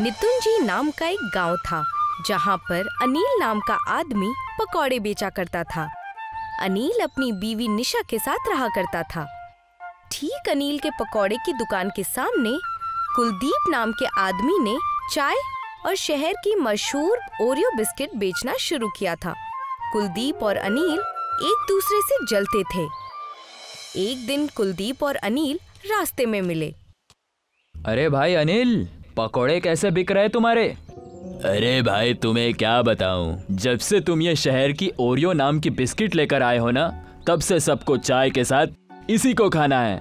नितुंजी नाम का एक गांव था जहां पर अनिल नाम का आदमी पकौड़े बेचा करता था। अनिल अपनी बीवी निशा के साथ रहा करता था। ठीक अनिल के पकौड़े की दुकान के सामने कुलदीप नाम के आदमी ने चाय और शहर की मशहूर ओरियो बिस्किट बेचना शुरू किया था। कुलदीप और अनिल एक दूसरे से जलते थे। एक दिन कुलदीप और अनिल रास्ते में मिले। अरे भाई अनिल, पकोड़े कैसे बिक रहे तुम्हारे? अरे भाई तुम्हें क्या बताऊं, जब से तुम ये शहर की ओरियो नाम की बिस्किट लेकर आए हो ना, तब से सबको चाय के साथ इसी को खाना है।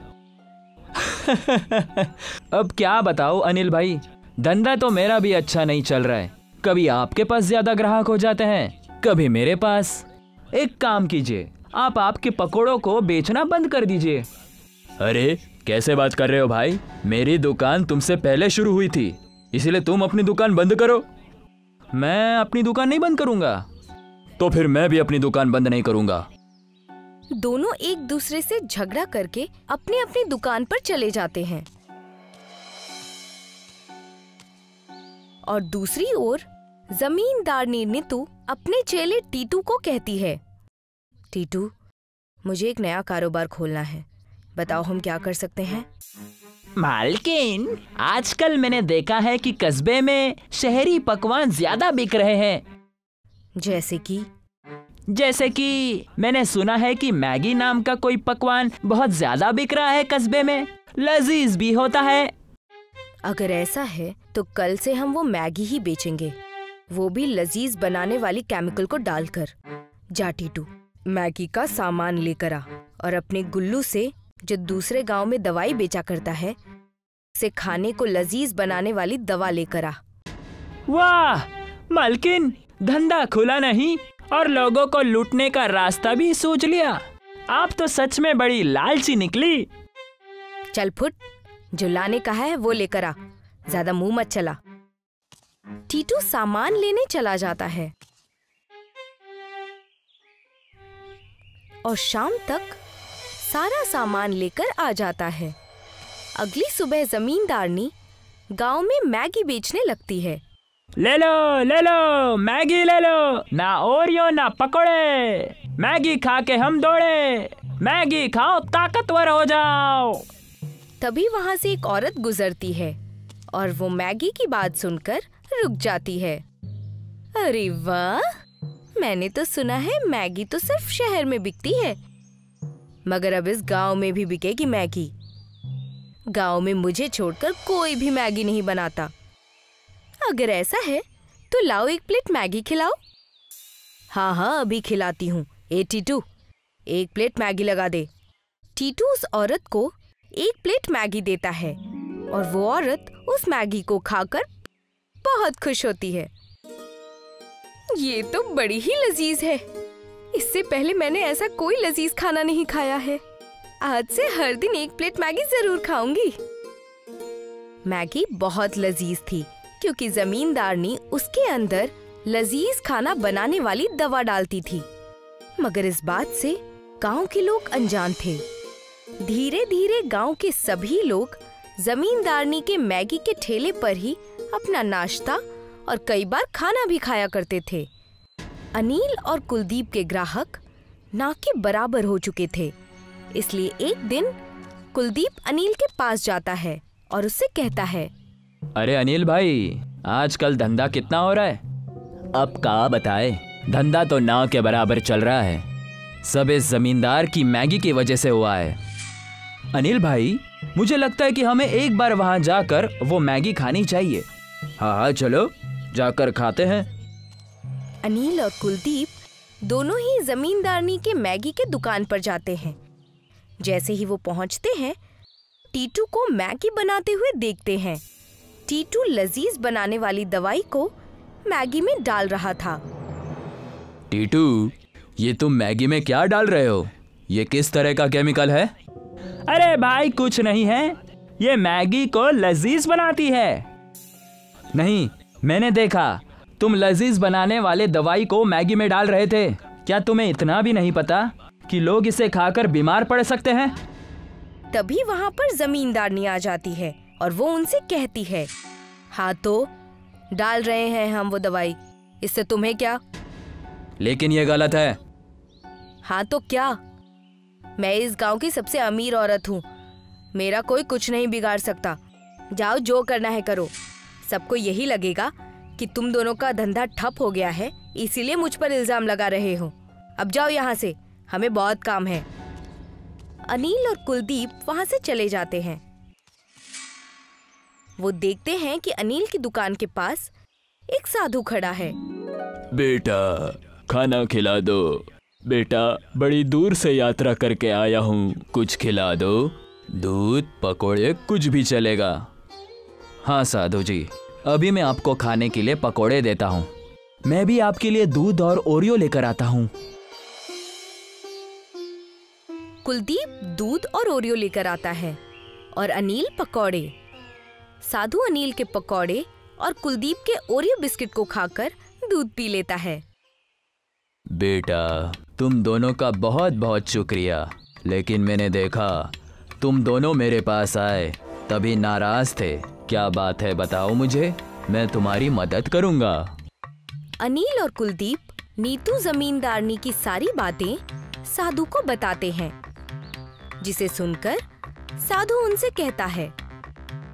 अब क्या बताओ अनिल भाई, धंधा तो मेरा भी अच्छा नहीं चल रहा है। कभी आपके पास ज्यादा ग्राहक हो जाते हैं, कभी मेरे पास। एक काम कीजिए, आप आपके पकोड़ों को बेचना बंद कर दीजिए। अरे कैसे बात कर रहे हो भाई, मेरी दुकान तुमसे पहले शुरू हुई थी, इसलिए तुम अपनी दुकान बंद करो। मैं अपनी दुकान नहीं बंद करूंगा। तो फिर मैं भी अपनी दुकान बंद नहीं करूंगा। दोनों एक दूसरे से झगड़ा करके अपनी अपनी दुकान पर चले जाते हैं। और दूसरी ओर जमींदारनी नीतू अपने चेले टीटू को कहती है, टीटू, मुझे एक नया कारोबार खोलना है, बताओ हम क्या कर सकते हैं? मालकिन, आजकल मैंने देखा है कि कस्बे में शहरी पकवान ज्यादा बिक रहे हैं। जैसे कि मैंने सुना है कि मैगी नाम का कोई पकवान बहुत ज्यादा बिक रहा है कस्बे में, लजीज भी होता है। अगर ऐसा है तो कल से हम वो मैगी ही बेचेंगे, वो भी लजीज बनाने वाली केमिकल को डालकर। जा टीटू, मैगी का सामान लेकर आ और अपने गुल्लू से, जो दूसरे गांव में दवाई बेचा करता है, से खाने को लजीज बनाने वाली दवा लेकर आ। वाह मालकिन, धंधा खुला नहीं और लोगों को लूटने का रास्ता भी सोच लिया। आप तो सच में बड़ी लालची निकली। चल फुट, जो लाने का है वो लेकर आ, ज्यादा मुंह मत चला। टीटू सामान लेने चला जाता है और शाम तक सारा सामान लेकर आ जाता है। अगली सुबह जमींदारनी गांव में मैगी बेचने लगती है। ले लो मैगी ले लो, ना ओरियो ना पकोड़े, मैगी खा के हम दौड़े, मैगी खाओ ताकतवर हो जाओ। तभी वहां से एक औरत गुजरती है और वो मैगी की बात सुनकर रुक जाती है। अरे वाह, मैंने तो सुना है मैगी तो सिर्फ शहर में बिकती है, मगर अब इस गांव में भी बिकेगी मैगी। गांव में मुझे छोड़कर कोई भी मैगी नहीं बनाता। अगर ऐसा है तो लाओ एक प्लेट मैगी खिलाओ। हाँ, अभी खिलाती हूँ। ए टीटू, एक प्लेट मैगी लगा दे। टीटू उस औरत को एक प्लेट मैगी देता है और वो औरत उस मैगी को खाकर बहुत खुश होती है। ये तो बड़ी ही लजीज है, इससे पहले मैंने ऐसा कोई लजीज खाना नहीं खाया है। आज से हर दिन एक प्लेट मैगी जरूर खाऊंगी। मैगी बहुत लजीज थी क्योंकि जमींदारनी उसके अंदर लजीज खाना बनाने वाली दवा डालती थी, मगर इस बात से गांव के लोग अनजान थे। धीरे धीरे गांव के सभी लोग जमींदारनी के मैगी के ठेले पर ही अपना नाश्ता और कई बार खाना भी खाया करते थे। अनिल और कुलदीप के ग्राहक ना के बराबर हो चुके थे, इसलिए एक दिन कुलदीप अनिल के पास जाता है और उससे कहता है, अरे अनिल भाई, आजकल धंधा कितना हो रहा है? अब क्या बताए, धंधा तो ना के बराबर चल रहा है। सब इस जमींदार की मैगी की वजह से हुआ है। अनिल भाई, मुझे लगता है कि हमें एक बार वहां जाकर वो मैगी खानी चाहिए। हाँ, चलो जाकर खाते हैं। अनिल और कुलदीप दोनों ही जमींदारनी के मैगी के दुकान पर जाते हैं। जैसे ही वो पहुंचते हैं, टीटू को मैगी बनाते हुए देखते हैं। टीटू लजीज बनाने वाली दवाई को मैगी में डाल रहा था। टीटू, ये तुम मैगी में क्या डाल रहे हो? ये किस तरह का केमिकल है? अरे भाई कुछ नहीं है, ये मैगी को लजीज बनाती है। नहीं, मैंने देखा तुम लजीज बनाने वाले दवाई को मैगी में डाल रहे थे। क्या तुम्हें इतना भी नहीं पता कि लोग इसे खाकर बीमार पड़ सकते हैं? तभी वहाँ पर जमींदारनी आ जाती है और वो उनसे कहती है, हाँ तो डाल रहे हैं हम वो दवाई, इससे तुम्हें क्या? लेकिन ये गलत है। हाँ तो क्या? मैं इस गांव की सबसे अमीर औरत हूँ, मेरा कोई कुछ नहीं बिगाड़ सकता। जाओ, जो करना है करो। सबको यही लगेगा कि तुम दोनों का धंधा ठप हो गया है, इसीलिए मुझ पर इल्जाम लगा रहे हो। अब जाओ यहाँ से, हमें बहुत काम है। अनिल और कुलदीप वहाँ से चले जाते हैं। वो देखते हैं कि अनिल की दुकान के पास एक साधु खड़ा है। बेटा, खाना खिला दो। बेटा, बड़ी दूर से यात्रा करके आया हूँ, कुछ खिला दो। दूध, पकोड़े, कुछ भी चलेगा। हाँ साधु जी, अभी मैं आपको खाने के लिए पकोड़े देता हूँ। मैं भी आपके लिए दूध और ओरियो लेकर आता हूँ। कुलदीप दूध और ओरियो लेकर आता है और अनिल पकौड़े। साधु अनिल के पकौड़े और कुलदीप के ओरियो बिस्किट को खाकर दूध पी लेता है। बेटा, तुम दोनों का बहुत बहुत शुक्रिया, लेकिन मैंने देखा तुम दोनों मेरे पास आए तभी नाराज थे। क्या बात है बताओ मुझे, मैं तुम्हारी मदद करूंगा। अनिल और कुलदीप नीतू जमींदारनी की सारी बातें साधु को बताते हैं, जिसे सुनकर साधु उनसे कहता है,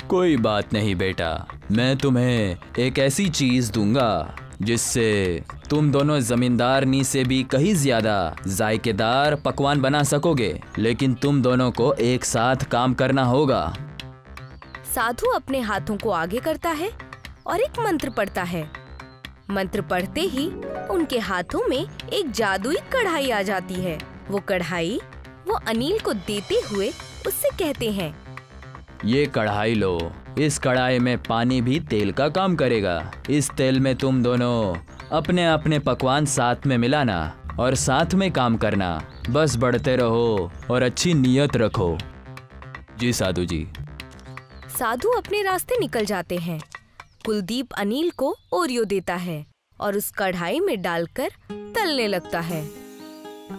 कोई बात नहीं बेटा, मैं तुम्हें एक ऐसी चीज दूंगा जिससे तुम दोनों जमींदारनी से भी कहीं ज्यादा जायकेदार पकवान बना सकोगे, लेकिन तुम दोनों को एक साथ काम करना होगा। साधु अपने हाथों को आगे करता है और एक मंत्र पढ़ता है। मंत्र पढ़ते ही उनके हाथों में एक जादुई कढ़ाई आ जाती है। वो कढ़ाई वो अनिल को देते हुए उससे कहते हैं, ये कढ़ाई लो, इस कढ़ाई में पानी भी तेल का काम करेगा। इस तेल में तुम दोनों अपने अपने पकवान साथ में मिलाना और साथ में काम करना। बस बढ़ते रहो और अच्छी नीयत रखो। जी साधु जी। साधु अपने रास्ते निकल जाते हैं। कुलदीप अनिल को ओरियो देता है और उस कढ़ाई में डालकर तलने लगता है।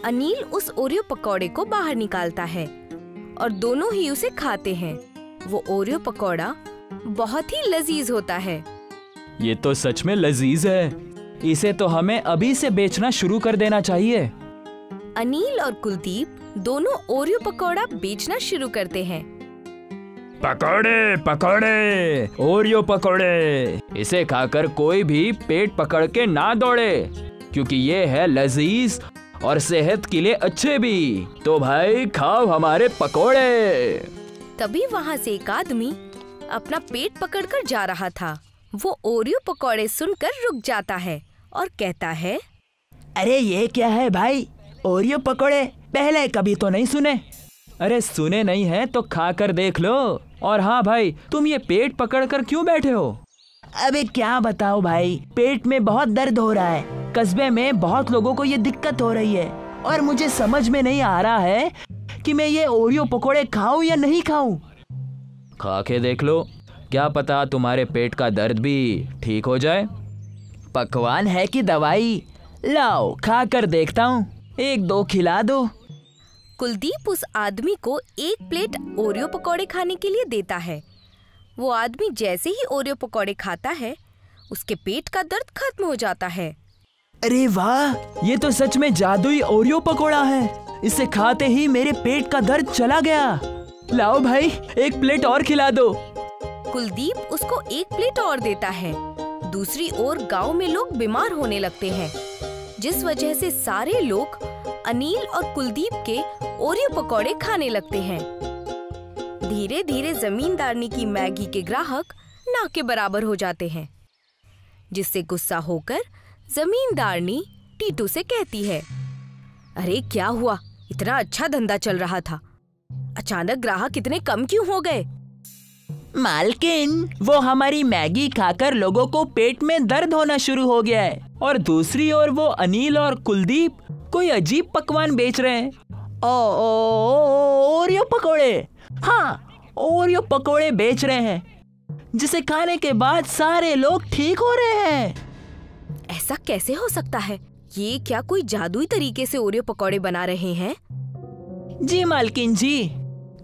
अनिल उस ओरियो पकौड़े को बाहर निकालता है और दोनों ही उसे खाते हैं। वो ओरियो पकौड़ा बहुत ही लजीज होता है। ये तो सच में लजीज है, इसे तो हमें अभी से बेचना शुरू कर देना चाहिए। अनिल और कुलदीप दोनों ओरियो पकौड़ा बेचना शुरू करते हैं। पकौड़े पकौड़े, ओरियो पकौड़े, इसे खाकर कोई भी पेट पकड़ के ना दौड़े, क्योंकि ये है लजीज और सेहत के लिए अच्छे भी। तो भाई खाओ हमारे पकौड़े। तभी वहाँ से एक आदमी अपना पेट पकड़कर जा रहा था। वो ओरियो पकौड़े सुनकर रुक जाता है और कहता है, अरे ये क्या है भाई, ओरियो पकौड़े पहले कभी तो नहीं सुने। अरे सुने नहीं है तो खा कर देख लो। और हाँ भाई, तुम ये पेट पकड़कर क्यों बैठे हो? अबे क्या बताओ भाई, पेट में बहुत दर्द हो रहा है। कस्बे में बहुत लोगों को ये दिक्कत हो रही है और मुझे समझ में नहीं आ रहा है कि मैं ये ओरियो पकोड़े खाऊं या नहीं खाऊं। खा के देख लो, क्या पता तुम्हारे पेट का दर्द भी ठीक हो जाए। पकवान है कि दवाई? लाओ खा कर देखता हूँ, एक दो खिला दो। कुलदीप उस आदमी को एक प्लेट ओरियो पकौड़े खाने के लिए देता है। वो आदमी जैसे ही ओरियो पकौड़े खाता है, उसके पेट का दर्द खत्म हो जाता है। अरे वाह, ये तो सच में जादुई ओरियो पकोड़ा है। इसे खाते ही मेरे पेट का दर्द चला गया। लाओ भाई, एक प्लेट और खिला दो। कुलदीप उसको एक प्लेट और देता है। दूसरी ओर गांव में लोग बीमार होने लगते हैं, जिस वजह से सारे लोग अनिल और कुलदीप के ओरियो पकौड़े खाने लगते हैं। धीरे धीरे जमींदारनी की मैगी के ग्राहक ना के बराबर हो जाते हैं, जिससे गुस्सा होकर जमींदारनी टीटू से कहती है, अरे क्या हुआ, इतना अच्छा धंधा चल रहा था, अचानक ग्राहक इतने कम क्यों हो गए? मालकिन, वो हमारी मैगी खाकर लोगों को पेट में दर्द होना शुरू हो गया है। और दूसरी ओर वो अनिल और कुलदीप कोई अजीब पकवान बेच रहे हैं। ओरियो पकोड़े। हाँ, ओरियो पकोड़े बेच रहे हैं, जिसे खाने के बाद सारे लोग ठीक हो रहे हैं। ऐसा कैसे हो सकता है? ये क्या कोई जादुई तरीके से ओरियो पकौड़े बना रहे हैं? जी मालकिन जी,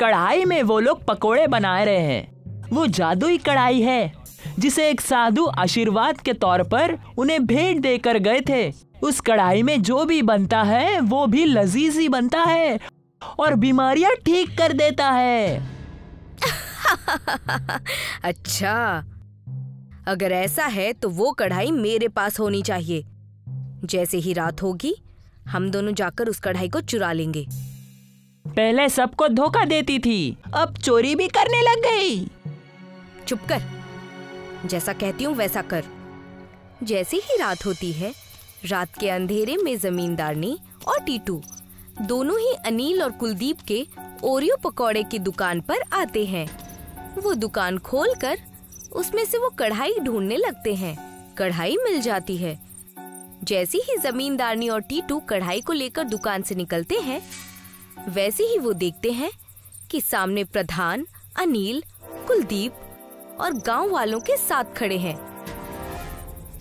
कढ़ाई में वो लोग पकोड़े बना रहे हैं। वो जादुई कढ़ाई है जिसे एक साधु आशीर्वाद के तौर पर उन्हें भेंट देकर गए थे। उस कढ़ाई में जो भी बनता है वो भी लजीज ही बनता है और बीमारियां ठीक कर देता है। अच्छा, अगर ऐसा है तो वो कढ़ाई मेरे पास होनी चाहिए। जैसे ही रात होगी हम दोनों जाकर उस कढ़ाई को चुरा लेंगे। पहले सबको धोखा देती थी, अब चोरी भी करने लग गई। चुप कर, जैसा कहती हूँ वैसा कर। जैसे ही रात होती है, रात के अंधेरे में जमींदारनी और टीटू दोनों ही अनिल और कुलदीप के ओरियो पकौड़े की दुकान पर आते हैं। वो दुकान खोलकर उसमें से वो कढ़ाई ढूंढने लगते हैं। कढ़ाई मिल जाती है। जैसे ही जमींदारनी और टीटू कढ़ाई को लेकर दुकान से निकलते हैं, वैसे ही वो देखते हैं कि सामने प्रधान, अनिल, कुलदीप और गांव वालों के साथ खड़े हैं।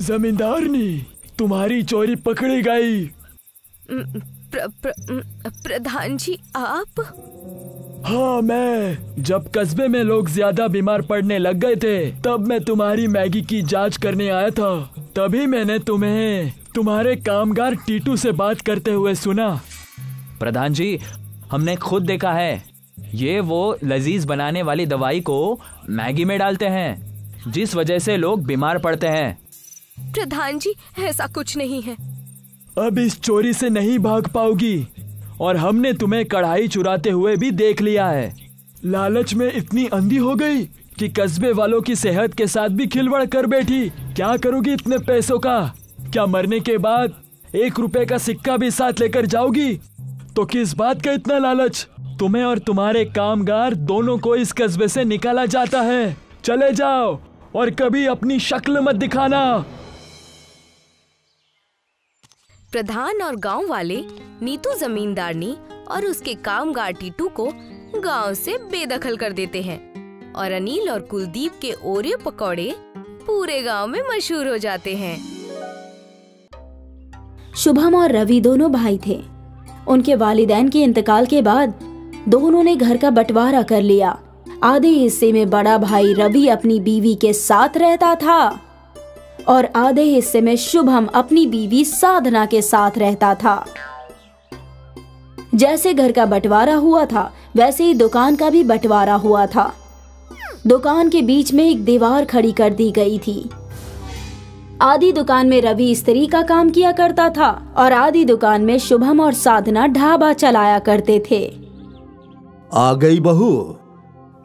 जमींदारनी, तुम्हारी चोरी पकड़ी गई। प्रधान जी, आप? हाँ, मैं। जब कस्बे में लोग ज्यादा बीमार पड़ने लग गए थे, तब मैं तुम्हारी मैगी की जांच करने आया था। तभी मैंने तुम्हें तुम्हारे कामगार टीटू से बात करते हुए सुना। प्रधान जी, हमने खुद देखा है। ये वो लजीज बनाने वाली दवाई को मैगी में डालते हैं, जिस वजह से लोग बीमार पड़ते हैं। प्रधान जी, ऐसा कुछ नहीं है। अब इस चोरी से नहीं भाग पाओगी, और हमने तुम्हें कढ़ाई चुराते हुए भी देख लिया है। लालच में इतनी अंधी हो गई कि कस्बे वालों की सेहत के साथ भी खिलवाड़ कर बैठी। क्या करोगी इतने पैसों का? क्या मरने के बाद 1 रुपए का सिक्का भी साथ लेकर जाओगी? तो किस बात का इतना लालच? तुम्हें और तुम्हारे कामगार दोनों को इस कस्बे से निकाला जाता है। चले जाओ और कभी अपनी शक्ल मत दिखाना। प्रधान और गांव वाले नीतू जमींदारनी और उसके कामगार टीटू को गांव से बेदखल कर देते हैं और अनिल और कुलदीप के ओरियो पकौड़े पूरे गांव में मशहूर हो जाते हैं। शुभम और रवि दोनों भाई थे। उनके वालिदैन के इंतकाल के बाद दोनों ने घर का बंटवारा कर लिया। आधे हिस्से में बड़ा भाई रवि अपनी बीवी के साथ रहता था और आधे हिस्से में शुभम अपनी बीवी साधना के साथ रहता था। जैसे घर का बंटवारा हुआ था, वैसे ही दुकान का भी बंटवारा हुआ था। दुकान के बीच में एक दीवार खड़ी कर दी गई थी। आधी दुकान में रवि स्त्री का काम किया करता था और आधी दुकान में शुभम और साधना ढाबा चलाया करते थे। आ गई बहू,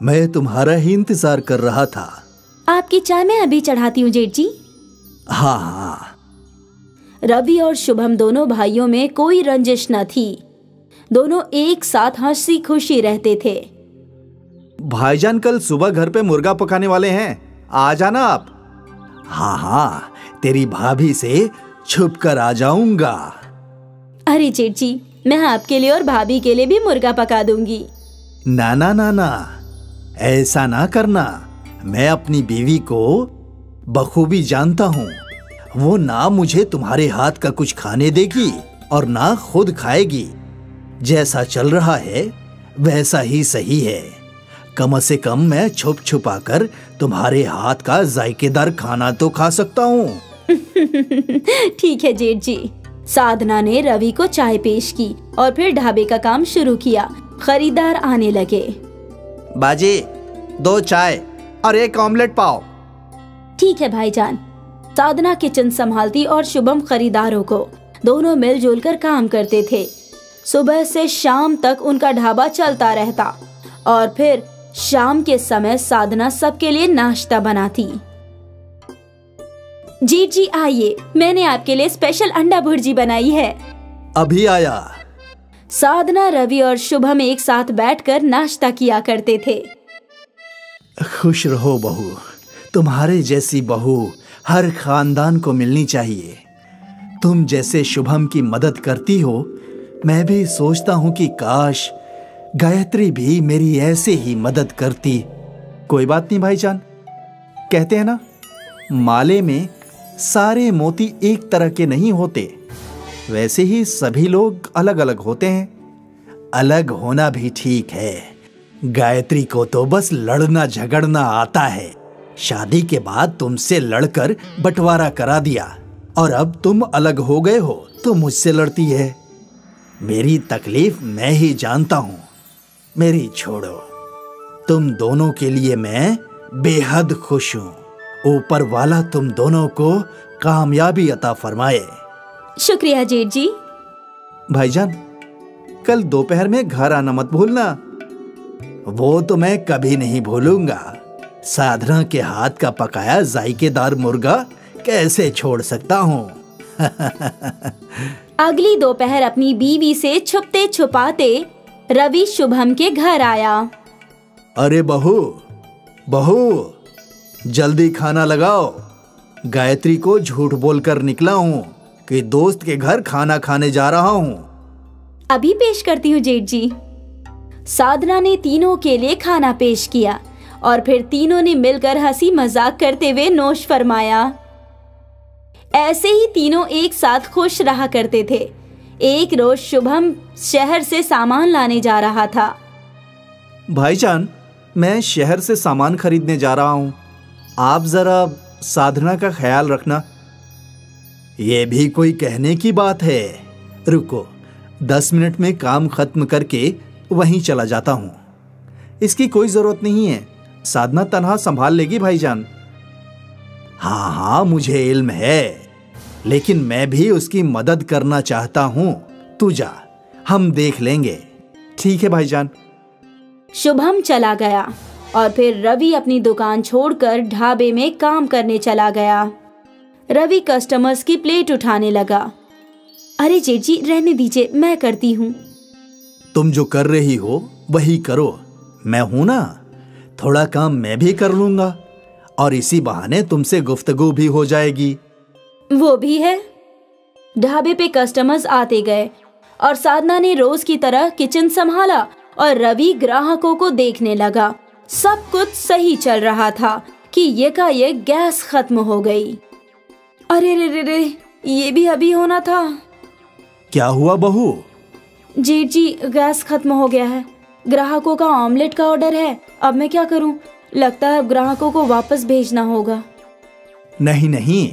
मैं तुम्हारा ही इंतजार कर रहा था। आपकी चाय मैं अभी चढ़ाती हूँ जेठ जी। हाँ। रवि और शुभम दोनों भाइयों में कोई रंजिश न थी। दोनों एक साथ हंसी खुशी रहते थे। भाईजान कल सुबह घर पे मुर्गा पकाने वाले हैं, आ जाना आप। हाँ हाँ, तेरी भाभी से छुप कर आ जाऊंगा। अरे जेठ जी, मैं आपके लिए और भाभी के लिए भी मुर्गा पका दूंगी। ना ना ना ना, ऐसा ना करना। मैं अपनी बीवी को बखूबी जानता हूँ। वो ना मुझे तुम्हारे हाथ का कुछ खाने देगी और ना खुद खाएगी। जैसा चल रहा है वैसा ही सही है। कम से कम मैं छुप छुपा कर तुम्हारे हाथ का जायकेदार खाना तो खा सकता हूँ। ठीक है जेठ जी। साधना ने रवि को चाय पेश की और फिर ढाबे का काम शुरू किया। खरीदार आने लगे। बाजी, 2 चाय और 1 ऑमलेट पाव। ठीक है भाईजान। साधना किचन संभालती और शुभम खरीदारों को। दोनों मिलजुल कर काम करते थे। सुबह से शाम तक उनका ढाबा चलता रहता और फिर शाम के समय साधना सबके लिए नाश्ता बनाती। जी जी आइए, मैंने आपके लिए स्पेशल अंडा भुर्जी बनाई है। अभी आया। साधना, रवि और शुभम एक साथ बैठकर नाश्ता किया करते थे। खुश रहो बहू, तुम्हारे जैसी बहू हर खानदान को मिलनी चाहिए। तुम जैसे शुभम की मदद करती हो, मैं भी सोचता हूँ कि काश गायत्री भी मेरी ऐसे ही मदद करती। कोई बात नहीं भाईजान, कहते हैं ना, माले में सारे मोती एक तरह के नहीं होते, वैसे ही सभी लोग अलग अलग होते हैं। अलग होना भी ठीक है। गायत्री को तो बस लड़ना झगड़ना आता है, शादी के बाद तुमसे लड़कर बंटवारा करा दिया और अब तुम अलग हो गए हो तो मुझसे लड़ती है। मेरी तकलीफ मैं ही जानता हूँ, मेरी छोड़ो। तुम दोनों के लिए मैं बेहद खुश हूँ। ऊपर वाला तुम दोनों को कामयाबी अता फरमाए। शुक्रिया जेठ जी। भाईजान, कल दोपहर में घर आना मत भूलना। वो तो मैं कभी नहीं भूलूंगा। साधना के हाथ का पकाया जायकेदार मुर्गा कैसे छोड़ सकता हूँ। अगली दोपहर अपनी बीवी से छुपते छुपाते रवि शुभम के घर आया। अरे बहू, जल्दी खाना लगाओ। गायत्री को झूठ बोलकर निकला हूँ कि दोस्त के घर खाना खाने जा रहा हूँ। अभी पेश करती हूँ जेठ जी। साधना ने तीनों के लिए खाना पेश किया और फिर तीनों ने मिलकर हंसी मजाक करते हुए नोश फरमाया। ऐसे ही तीनों एक साथ खुश रहा करते थे। एक रोज शुभम शहर से सामान लाने जा रहा था। भाईजान, मैं शहर से सामान खरीदने जा रहा हूँ। आप जरा साधना का ख्याल रखना। ये भी कोई कहने की बात है। रुको, 10 मिनट में काम खत्म करके वहीं चला जाता हूँ। इसकी कोई जरूरत नहीं है, साधना तन्हा संभाल लेगी भाईजान। हाँ, मुझे इल्म है, लेकिन मैं भी उसकी मदद करना चाहता हूँ। तू जा, हम देख लेंगे। ठीक है भाईजान। शुभम चला गया और फिर रवि अपनी दुकान छोड़कर ढाबे में काम करने चला गया। रवि कस्टमर्स की प्लेट उठाने लगा। अरे जेठ जी, रहने दीजिए, मैं करती हूँ। तुम जो कर रही हो वही करो, मैं हूं ना। थोड़ा काम मैं भी कर लूंगा और इसी बहाने तुमसे गुफ्तगू भी हो जाएगी। वो भी है। ढाबे पे कस्टमर्स आते गए और साधना ने रोज की तरह किचन संभाला और रवि ग्राहकों को देखने लगा। सब कुछ सही चल रहा था कि यकायक गैस खत्म हो गई। अरे रे, ये भी अभी होना था। क्या हुआ बहू? जेठ जी, गैस खत्म हो गया है। ग्राहकों का ऑमलेट का ऑर्डर है। अब मैं क्या करूं? लगता है अब ग्राहकों को वापस भेजना होगा। नहीं,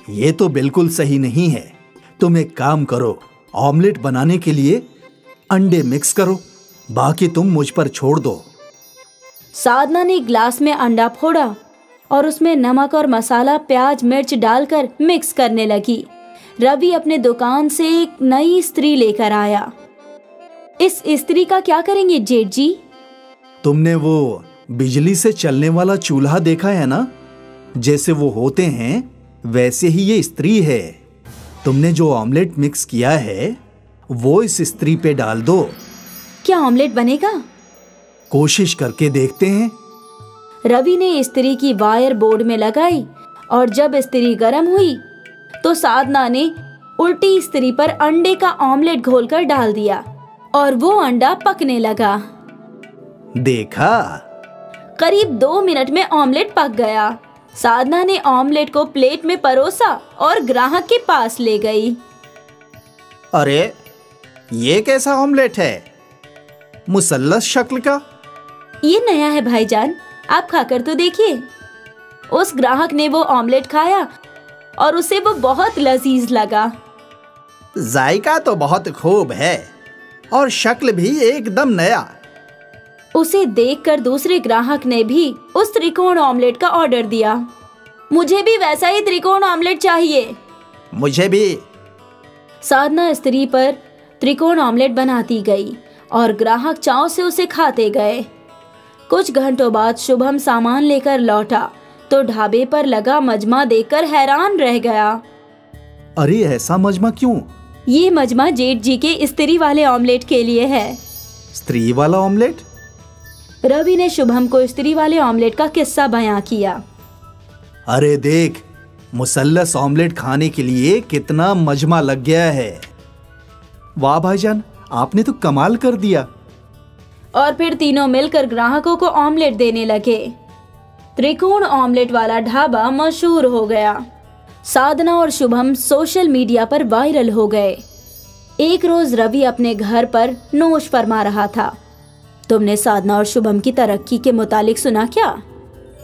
ये तो बिल्कुल सही नहीं है। तुम एक काम करो, ऑमलेट बनाने के लिए अंडे मिक्स करो, बाकी तुम मुझ पर छोड़ दो। साधना ने ग्लास में अंडा फोड़ा और उसमें नमक और मसाला, प्याज, मिर्च डालकर मिक्स करने लगी। रवि अपने दुकान से एक नई इस्त्री लेकर आया। इस इस्त्री का क्या करेंगे जेठ जी? तुमने वो बिजली से चलने वाला चूल्हा देखा है ना? जैसे वो होते हैं वैसे ही ये इस्त्री है। तुमने जो ऑमलेट मिक्स किया है वो इस इस्त्री पे डाल दो। क्या ऑमलेट बनेगा? कोशिश करके देखते हैं। रवि ने इस्त्री की वायर बोर्ड में लगाई और जब इस्त्री गर्म हुई तो साधना ने उल्टी इस्त्री पर अंडे का ऑमलेट घोलकर डाल दिया और वो अंडा पकने लगा। देखा? करीब 2 मिनट में ऑमलेट पक गया। साधना ने ऑमलेट को प्लेट में परोसा और ग्राहक के पास ले गई। अरे, ये कैसा ऑमलेट है? मुसल्लस शक्ल का। ये नया है भाईजान, आप खाकर तो देखिए। उस ग्राहक ने वो ऑमलेट खाया और उसे वो बहुत लजीज लगा। जायका तो बहुत खूब है और शक्ल भी एकदम नया। उसे देखकर दूसरे ग्राहक ने भी उस त्रिकोण ऑमलेट का ऑर्डर दिया। मुझे भी वैसा ही त्रिकोण ऑमलेट चाहिए। मुझे भी। साधना इस्त्री पर त्रिकोण ऑमलेट बनाती गई और ग्राहक चाव से उसे खाते गए। कुछ घंटों बाद शुभम सामान लेकर लौटा तो ढाबे पर लगा मजमा देखकर हैरान रह गया। अरे, ऐसा मजमा क्यों? ये मजमा जेठ जी के इस्त्री वाले ऑमलेट के लिए है। स्त्री वाला ऑमलेट? रवि ने शुभम को इस्त्री वाले ऑमलेट का किस्सा बयां किया। अरे देख, मुसल्लस ऑमलेट खाने के लिए कितना मजमा लग गया है। वाह भाईजान, आपने तो कमाल कर दिया। और फिर तीनों मिलकर ग्राहकों को ऑमलेट देने लगे। त्रिकोण ऑमलेट वाला ढाबा मशहूर हो गया। साधना और शुभम सोशल मीडिया पर वायरल हो गए। एक रोज रवि अपने घर पर नोश फरमा रहा था। तुमने साधना और शुभम की तरक्की के मुतालिक सुना क्या?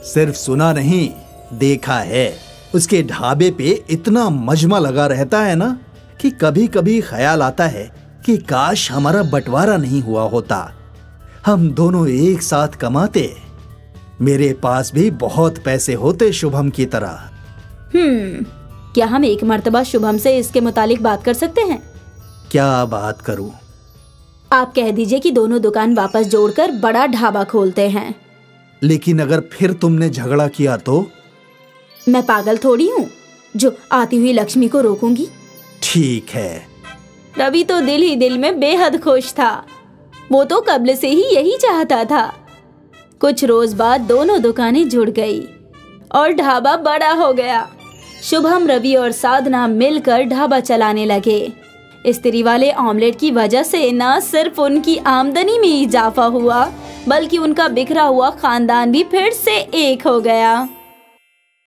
सिर्फ सुना नहीं, देखा है। उसके ढाबे पे इतना मजमा लगा रहता है ना कि कभी कभी ख्याल आता है कि काश हमारा बंटवारा नहीं हुआ होता, हम दोनों एक साथ कमाते, मेरे पास भी बहुत पैसे होते शुभम की तरह। क्या हम एक मर्तबा शुभम से इसके मुतालिक बात कर सकते हैं? क्या बात करूं? आप कह दीजिए कि दोनों दुकान वापस जोड़कर बड़ा ढाबा खोलते हैं। लेकिन अगर फिर तुमने झगड़ा किया तो? मैं पागल थोड़ी हूँ जो आती हुई लक्ष्मी को रोकूंगी। ठीक है। रवि तो दिल ही दिल में बेहद खुश था। वो तो कब्ल से ही यही चाहता था। कुछ रोज बाद दोनों दुकानें जुड़ गई और ढाबा बड़ा हो गया। शुभम, रवि और साधना मिलकर ढाबा चलाने लगे। स्त्री वाले ऑमलेट की वजह से न सिर्फ उनकी आमदनी में इजाफा हुआ, बल्कि उनका बिखरा हुआ खानदान भी फिर से एक हो गया।